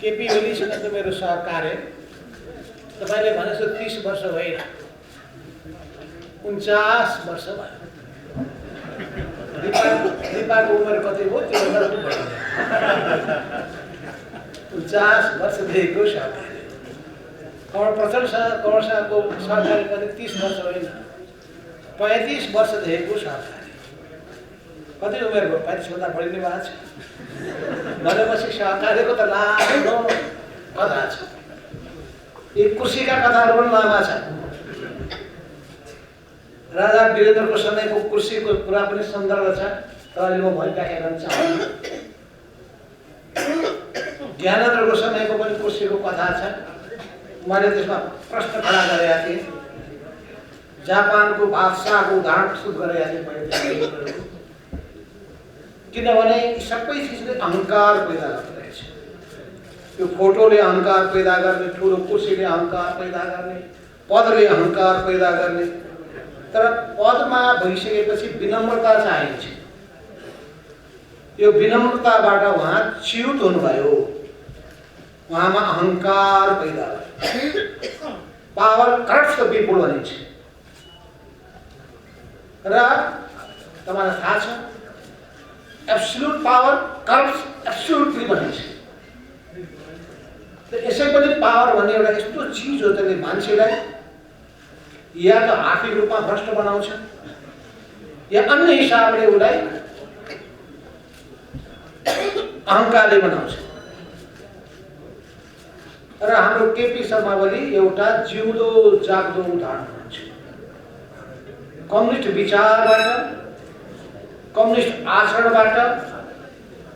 केपी ओलीसँग त मेरो सहकार्य तपाईँले भनेजस्तो 30 वर्ष होइन, 49 वर्ष भयो। दिपाको उमेर कति भयो त्यो बेला 49 वर्षदेखिको सहकार्य। कमल प्रचण्डसँगको सहकार्य पनि 30 वर्ष होइन, 35 वर्षदेखिको सहकार्य। कति उमेर भयो? 35 भन्दा बढी नै भएको छ भनेपछि सहकार्यको त लामो कथा छ। यी कुर्सीका कथाहरू पनि लामा छ। राजा वीरेन्द्रको समयको कुर्सीको कुरा पनि सन्दर्भ छ, तर अहिले म भइराखेको गर्न चाहन्छु। ज्ञानेन्द्रको समयको पनि कुर्सीको कथा छ। मैले त्यसमा प्रश्न खडा गरेका थिएँ। जापानको बादशाहको उदाहरण प्रस्तुत गरेका थिएँ मैले। किनभने सबै चिजले अहंकार पैदा गर्दो रहेछ। यो फोटोले अहंकार पैदा गर्ने, ठुलो कुर्सीले अहंकार पैदा गर्ने, पदले अहंकार पैदा गर्ने। तर पदमा भइसकेपछि विनम्रता चाहिन्छ। यो विनम्रताबाट उहाँ च्युत हुनुभयो, उहाँमा अहंकार पैदा भयो। पावर करप्ट्स द पिपल भनिन्छ। र तपाईलाई थाहा छ एब्सोल्युट पावर करप्ट्स एब्सोल्युटली भनिन्छ। यसै पनि पावर भन्ने एउटा यस्तो चिज हो जसले मान्छेलाई या त आर्थिक रूपमा भ्रष्ट बनाउँछ या अन्य हिसाबले उसलाई अहंकारले बनाउँछ। र हाम्रो केपी शर्मा ओली एउटा जिउँदो जाग्दो उदाहरण हुनुहुन्छ। कम्युनिस्ट विचारबाट, कम्युनिस्ट आचरणबाट,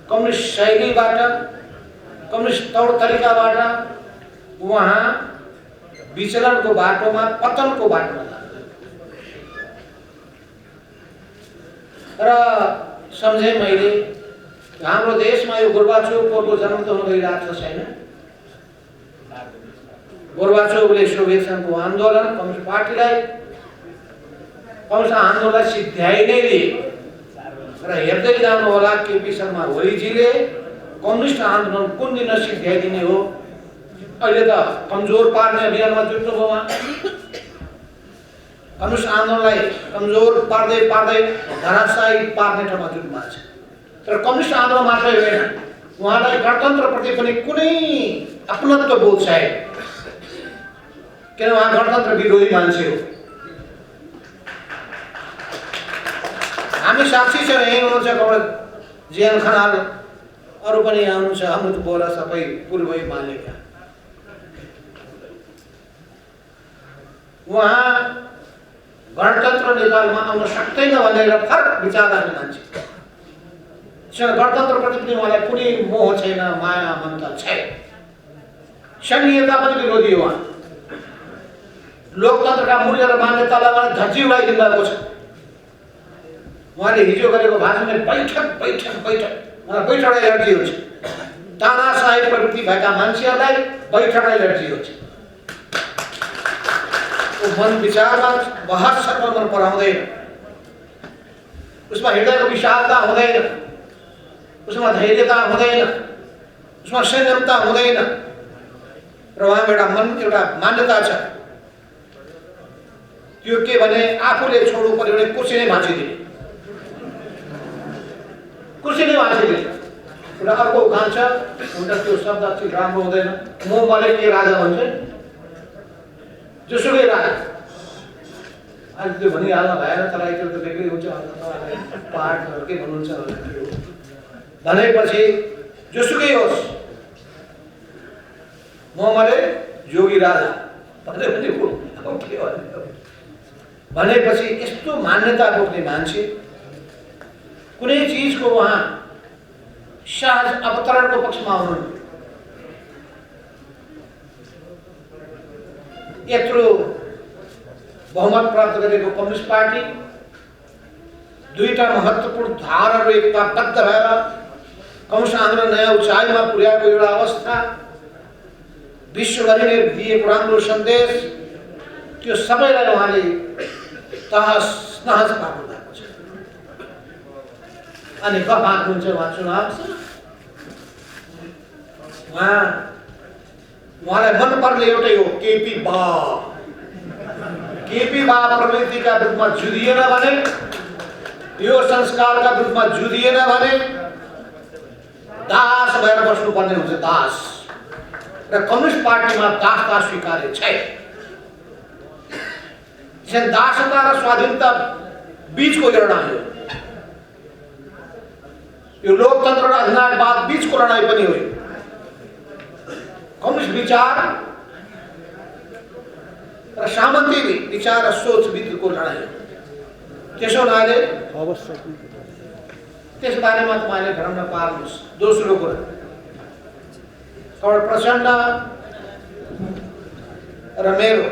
कम्युनिस्ट शैलीबाट, कम्युनिस्ट तौर तरिकाबाट उहाँ विचलनको बाटोमा, पतनको बाटोमा लाग्यो। र सम्झेँ मैले हाम्रो देशमा यो गोर्बाचोभको जन्म त हुन गइरहेको छ छैन। गोर्बाचोभले सोभियत सङ्घको आन्दोलन, कम्युनिस्ट पार्टीलाई, कम्युनिस्ट आन्दोलनलाई सिद्ध्याइ नै दिए। र हेर्दै जानु होला केपी शर्मा ओलीजीले कम्युनिस्ट आन्दोलन कुन दिन सिद्ध्याइदिने हो। अहिले त कमजोर पार्ने अभियानमा जुट्नुभयो उहाँ। कम्युनिस्ट आन्दोलनलाई कमजोर पार्दै पार्दै धराशायी पार्ने ठाउँमा जुट्नु भएको छ। तर कम्युनिस्ट आन्दोलन मात्रै होइन, उहाँलाई गणतन्त्रप्रति पनि कुनै अपनत्व बोध छैन। किन उहाँ गणतन्त्र विरोधी मान्छे हो। हामी साक्षी छौँ। यहीँ हुनुहुन्छ कमल जियान खनाल, अरू पनि यहाँ हुनुहुन्छ, हाम्रो त बोला सबै पूर्वै मालेका। उहाँ गणतन्त्र नेपालमा आउन सक्दैन भनेर फरक विचार राख्ने मान्छे। गणतन्त्रप्रति पनि उहाँलाई कुनै मोह छैन, माया ममता छैन। संघीयता पनि विरोधी हो उहाँ। लोकतन्त्रका मूल्य र मान्यतालाई उहाँले धज्जी उडाइदिनु भएको छ। उहाँले हिजो गरेको भाषणले बैठक बैठक बैठक बैठक एलर्जी हुन्छ। तानाशाही प्रवृत्ति भएका मान्छेहरूलाई बैठक एलर्जी हुन्छ। मन विचारमा बहस सर्व मन पराउँदैन, उसमा हृदयको विशालता हुँदैन, उसमा धैर्यता हुँदैन, उसमा संयमता हुँदैन। र उहाँको एउटा एउटा मान्यता छ, त्यो के भने आफूले छोड्नु पर्यो भने कुर्सी नै भाँचिदिने, कुर्सी नै भाँचिदिने। र अर्को उखान छ, एउटा त्यो शब्द चाहिँ राम्रो हुँदैन, म मले के राजा भन्छ, जोसुकै राजा। आज त्यो भनिहाल्न भएन, तर त्यो त बेग्लै हुन्छ। पाठ के भन्नुहुन्छ भनेपछि जोसुकै होस्, म मले जोगी राजा भनेपछि यस्तो मान्यता बोक्ने मान्छे, कुनै चिजको उहाँ सहज अवतरणको पक्षमा हुनुहुन्न। यत्रो बहुमत प्राप्त गरेको कम्युनिस्ट पार्टी, दुईटा महत्त्वपूर्ण धाराहरू एकताबद्ध भएर कम्युनिस्ट आन्दोलन नयाँ उचाइमा पुर्याएको एउटा अवस्था, विश्वभरिले दिएको राम्रो सन्देश, त्यो सबैलाई उहाँले तहस नहस पार्नु भएको छ। अनि कहाँ भाग्नुहुन्छ उहाँ चुनाव उहाँलाई मनपर्ने एउटै हो केपी बा। केपी बा प्रवृत्तिका रूपमा जुधिएन भने, यो संस्कारका रूपमा जुधिएन भने दास भएर बस्नुपर्ने हुन्छ, दास। र कम्युनिस्ट पार्टीमा दासता स्वीकार्य छैन। दासता र स्वाधीनता बीचको लडाई हो यो। लोकतन्त्र र अधिनायकवाद बीचको लडाई पनि हो। कम्युनिस्ट विचार र सामन्ती विचार र सोच बीचको लडाई हो। त्यसो हुनाले त्यस बारेमा तपाईले भ्रम नपार्नुहोस्। दोस्रो कुरा, कमल प्रचण्ड र मेरो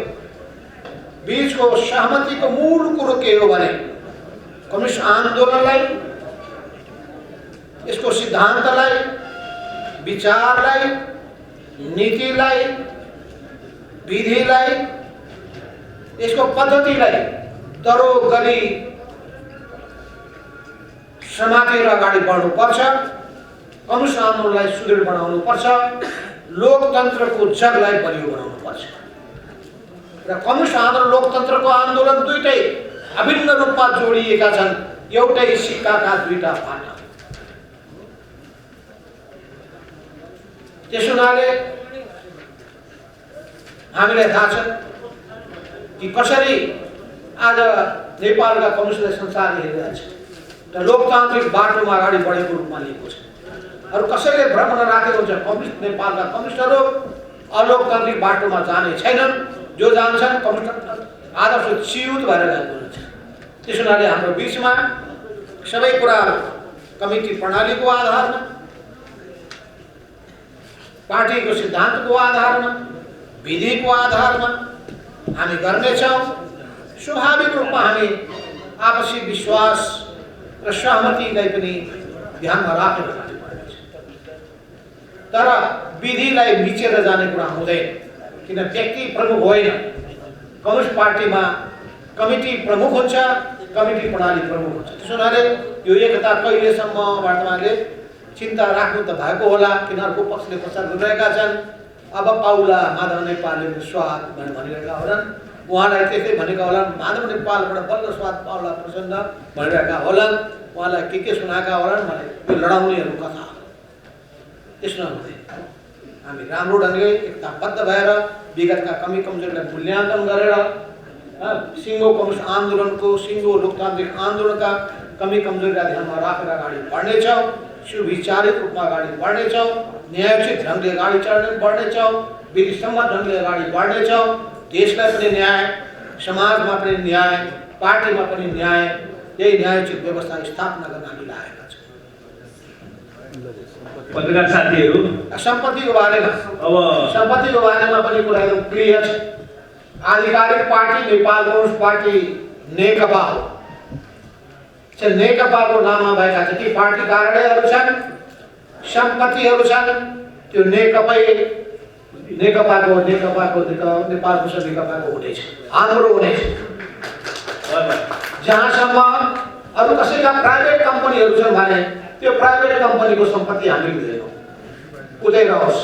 बीचको सहमतिको मूल कुरो के हो भने कम्युनिस्ट आन्दोलनलाई, यसको सिद्धान्तलाई, विचारलाई, नीतिलाई, विधिलाई, यसको पद्धतिलाई दरो गरी समातेर अगाडि बढ्नुपर्छ। कम्युनिस्ट आन्दोलनलाई सुदृढ बनाउनुपर्छ। लोकतन्त्रको जगलाई बलियो बनाउनुपर्छ। र कम्युनिस्ट आन्दोलन लोकतन्त्रको आन्दोलन दुईटै अभिन्न रूपमा जोडिएका छन्, एउटै सिक्काका दुईटा पाटा। त्यसो हुनाले हामीलाई थाहा छ कि कसरी आज नेपालका कम्युनिस्टले संसार हेरिरहेको छ र लोकतान्त्रिक बाटोमा अगाडि बढेको रूपमा लिएको छ। अरू कसैले भ्रम नराखेको हुन्छ कम्युनिस्ट नेपालका कम्युनिस्टहरू अलोकतान्त्रिक बाटोमा जाने छैनन्। जो जान्छन् कम्युनिस्ट आदर्श च्युत भएर गएको हुन्छ। त्यसो हुनाले हाम्रो बीचमा सबै कुरा कमिटी प्रणालीको आधारमा, पार्टीको सिद्धान्तको आधारमा, विधिको आधारमा हामी गर्नेछौँ। स्वाभाविक रूपमा हामी आपसी विश्वास र सहमतिलाई पनि ध्यानमा राखेर जानुपर्नेछ। तर विधिलाई मिचेर जाने कुरा हुँदैन, किन व्यक्ति प्रमुख होइन। कम्युनिस्ट पार्टीमा कमिटी प्रमुख हुन्छ, कमिटी प्रणाली प्रमुख हुन्छ। त्यसो हुनाले यो एकता कहिलेसम्म वर्तमानले चिन्ता राख्नु त भएको होला, किन अर्को पक्षले प्रचार गरिरहेका छन्। अब पाउला माधव नेपालले स्वाद भनेर भनिरहेका होलान्, उहाँलाई त्यस्तै भनेका होलान्। माधव नेपालबाट बल्ल स्वाद पाउला प्रचण्ड भनिरहेका होलान्, उहाँलाई के सुनाएका होलान् भने यो लडाउनेहरू कथा। त्यसो नहुँदैन। हामी राम्रो ढङ्गले एकताबद्ध भएर विगतका कमी कमजोरीलाई मूल्याङ्कन गरेर सिङ्गो कम्युनिस्ट आन्दोलनको, सिङ्गो लोकतान्त्रिक आन्दोलनका कमी कमजोरीलाई ध्यानमा राखेर अगाडि बढ्नेछौँ। सुविचारित रूपमा अगाडि बढ्नेछौँ। न्यायोचित ढङ्गले अगाडि बढ्नेछौँ। विधिसम्मत ढङ्गले अगाडि बढ्नेछौँ। देशलाई पनि न्याय, समाजमा पनि न्याय, पार्टीमा पनि न्याय, यही न्यायोचित व्यवस्था स्थापना गर्न हामी लागेका छौँ। पत्रकार साथीहरू, सम्पत्तिको बारेमा पनि कुरा एकदम क्लियर छ। आधिकारिक पार्टी नेपाल कम्युनिस्ट पार्टी नेकपा हो। नेकपाको नाममा भएका जति पार्टी कार्यालयहरू छन्, सम्पत्तिहरू छन्, त्यो नेपालको हुनेछ, हाम्रो हुनेछ। जहाँसम्म अरू कसैका प्राइभेट कम्पनीहरू छन् भने त्यो प्राइभेट कम्पनीको सम्पत्ति हामी लिँदैनौँ, उतै रहोस्।